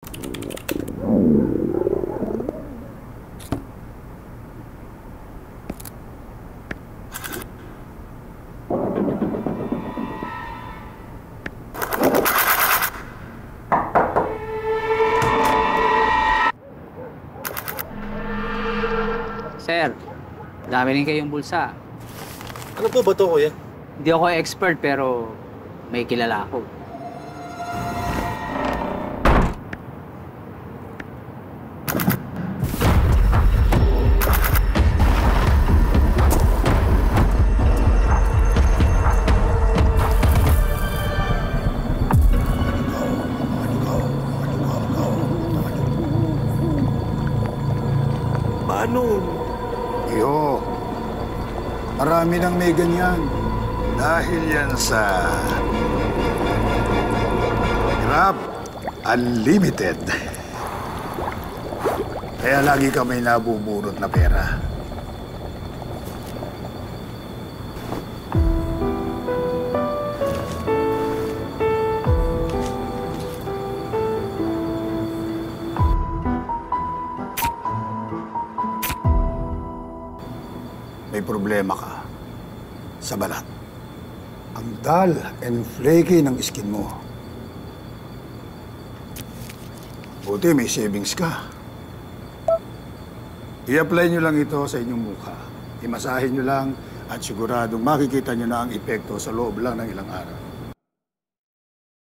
Sir, dami rin kayong bulsa. Ano po ba to, kuya? Hindi ako expert pero may kilala ako. Paano? Iyo, marami nang may ganyan. Dahil yan sa Grab Unlimited. Kaya lagi kami nabuburot na pera. May problema ka sa balat. Ang dull and flaky ng skin mo. Buti may savings ka. I-apply nyo lang ito sa inyong mukha. Imasahin nyo lang at siguradong makikita nyo na ang epekto sa loob lang ng ilang araw.